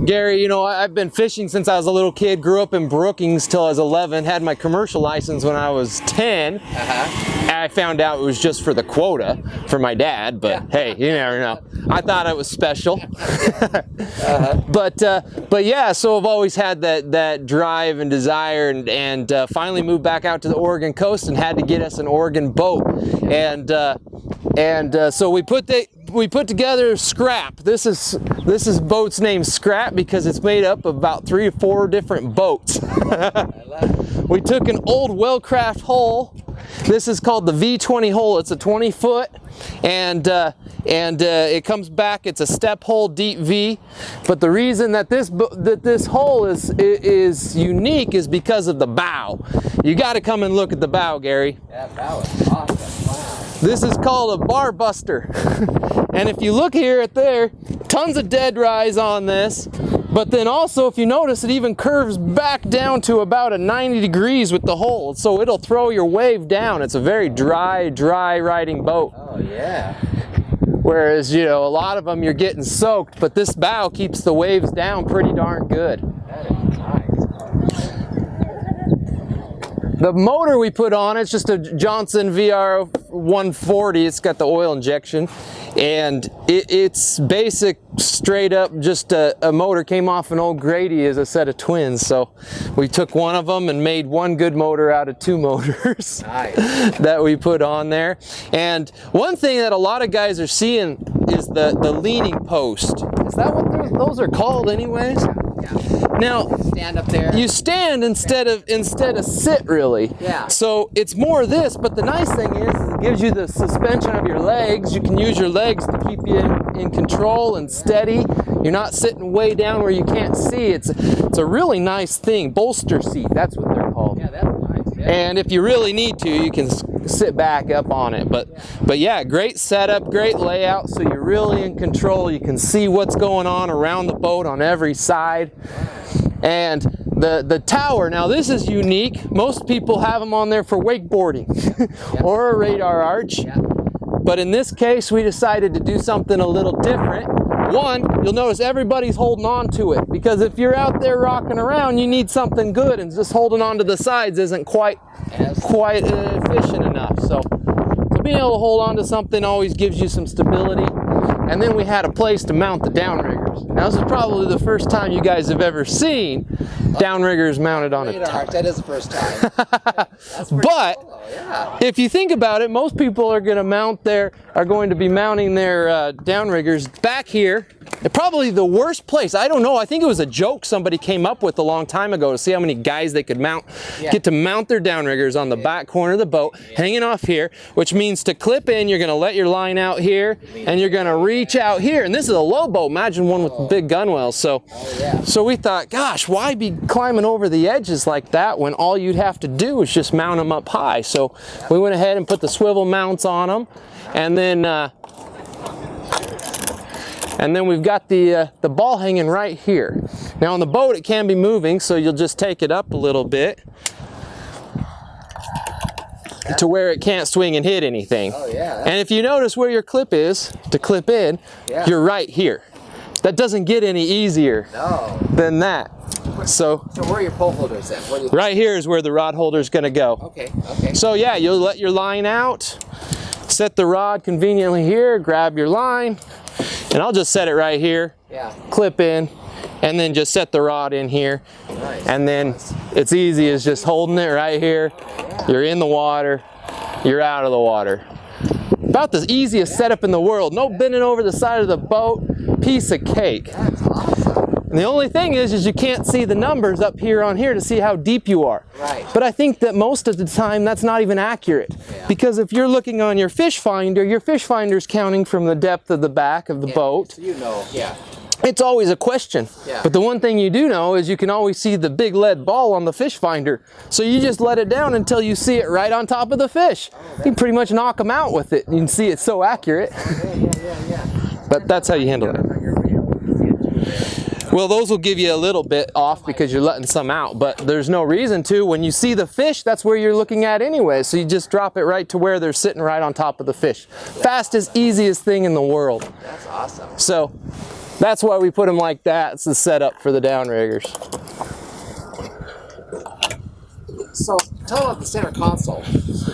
Gary, you know, I've been fishing since I was a little kid, grew up in Brookings till I was 11, had my commercial license when I was 10. I found out it was just for the quota for my dad, but hey, you never know. I thought it was special. But yeah, so I've always had that drive and desire, and finally moved back out to the Oregon coast and had to get us an Oregon boat. And so we put together Scrap. This is boat's name Scrap because it's made up of about 3 or 4 different boats. We took an old Wellcraft hull. This is called the V20 hull. It's a 20-foot, and it comes back. It's a step hull, deep V. But the reason that this hull is unique is because of the bow. You got to come and look at the bow, Gary. That bow is awesome. Wow. This is called a bar buster. And if you look here at there, tons of dead rise on this. But then also, if you notice, it even curves back down to about a 90 degrees with the hull. So it'll throw your wave down. It's a very dry riding boat. Oh, yeah. Whereas, you know, a lot of them you're getting soaked, but this bow keeps the waves down pretty darn good. That is nice. The motor we put on, it's just a Johnson VR 140. It's got the oil injection, and it's basic, straight up, just a motor came off an old Grady as a set of twins. So we took one of them and made one good motor out of 2 motors. Nice. That we put on there. And one thing that a lot of guys are seeing is the leaning post. Is that what those are called anyways? Yeah. Now, stand up there. You stand instead of sit, really. Yeah. So it's more this, but the nice thing is it gives you the suspension of your legs. You can use your legs to keep you in control and steady. You're not sitting way down where you can't see. It's a really nice thing. Bolster seat, that's what they're called. Yeah, that's nice. Yeah. And if you really need to, you can sit back up on it. But yeah, great setup, great layout, so you're really in control. You can see what's going on around the boat on every side. And the tower, now this is unique. Most people have them on there for wakeboarding or a radar arch. But in this case, we decided to do something a little different. One, you'll notice everybody's holding on to it, because if you're out there rocking around, you need something good, and just holding on to the sides isn't quite efficient enough. So being able to hold on to something always gives you some stability. And then we had a place to mount the downriggers. Now this is probably the first time you guys have ever seen downriggers mounted on a tower. That is the first time. But cool, yeah. If you think about it, most people are going to be mounting their downriggers back here. Probably the worst place. I don't know. I think it was a joke somebody came up with a long time ago to see how many guys they could get to mount their downriggers on the back corner of the boat, hanging off here, which means to clip in, you're going to let your line out here, and you're going to reach out here. And this is a low boat. Imagine one with big gunwales. So we thought, gosh, why be climbing over the edges like that when all you'd have to do is just mount them up high? So we went ahead and put the swivel mounts on them, and then we've got the ball hanging right here. Now on the boat it can be moving, so you'll just take it up a little bit to where it can't swing and hit anything. Oh, yeah. And if you notice where your clip is to clip in, you're right here. That doesn't get any easier than that. So where are your pole holders at? Right here is where the rod holder is going to go. Okay. So yeah, you'll let your line out, set the rod conveniently here, grab your line, and I'll just set it right here, clip in, and then just set the rod in here. Nice. And then it's easy as just holding it right here. You're in the water, you're out of the water. About the easiest setup in the world. No bending over the side of the boat, piece of cake. That's awesome. And the only thing is you can't see the numbers up here on here to see how deep you are. Right. But I think that most of the time that's not even accurate. Because if you're looking on your fish finder's counting from the depth of the back of the boat. So you know, It's always a question. But the one thing you do know is you can always see the big lead ball on the fish finder. So you just let it down until you see it right on top of the fish. You can pretty much knock them out with it. You can see it's so accurate. But that's how you handle it. Well, those will give you a little bit off because you're letting some out, but there's no reason to. When you see the fish, that's where you're looking at anyway, so you just drop it right to where they're sitting right on top of the fish. Fastest, easiest thing in the world. That's awesome. So, That's why we put them like that. It's the setup for the downriggers. So tell about the center console. Does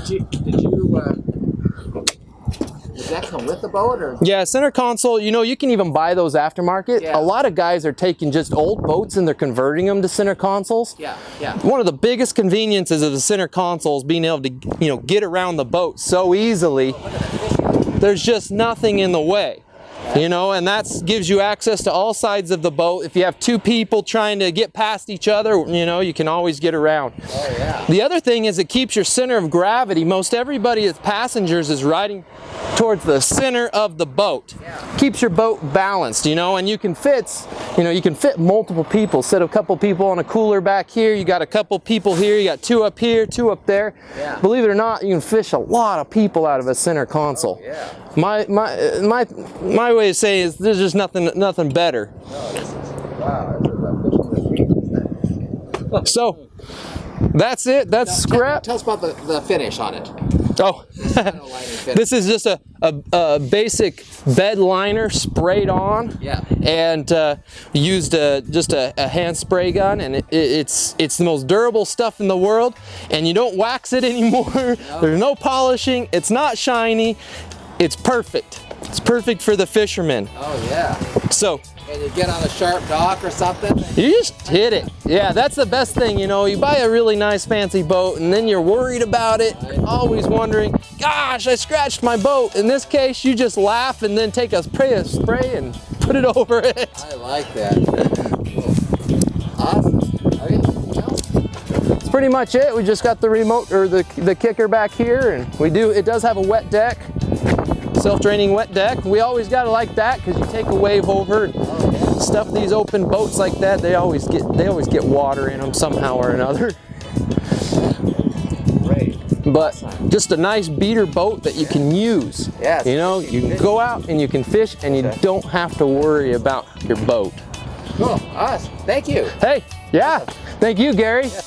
that come with the boat, or? Yeah, center console, you know, you can even buy those aftermarket. Yeah. A lot of guys are taking just old boats and they're converting them to center consoles. Yeah, yeah. One of the biggest conveniences of the center console is being able to, you know, get around the boat so easily. There's just nothing in the way. You know, and that gives you access to all sides of the boat. If you have two people trying to get past each other, you know, you can always get around. Oh, yeah. The other thing is it keeps your center of gravity. Most everybody as passengers is riding towards the center of the boat. Yeah. Keeps your boat balanced, you know, and you can fit, multiple people. Set a couple people on a cooler back here, you got a couple people here, you got two up here, two up there. Yeah. Believe it or not, you can fish a lot of people out of a center console. Oh, yeah. My way of saying is there's just nothing better. Oh, this is, wow, this is a fishing. So that's it. That's scrap. Tell us about the finish on it. Oh, this is just a basic bed liner sprayed on. Yeah. And used just a hand spray gun, and it's the most durable stuff in the world. And you don't wax it anymore. No. There's no polishing. It's not shiny. It's perfect. It's perfect for the fishermen. Oh yeah. So. And you get on a sharp dock or something. You just hit it. Yeah, that's the best thing, you know. You buy a really nice fancy boat and then you're worried about it, always wondering, gosh, I scratched my boat. In this case, you just laugh and then take a spray and put it over it. I like that. Cool. Awesome. Anything else? That's pretty much it. We just got the remote or the kicker back here, and it does have a wet deck. Self-draining wet deck. We always got to like that because you take a wave over and stuff these open boats like that, they always get water in them somehow or another. Great. But just a nice beater boat that you can use. Yes. You know, you can go out and you can fish and you don't have to worry about your boat. Cool. Awesome. Thank you. Hey, yeah. Thank you, Gary. Yeah.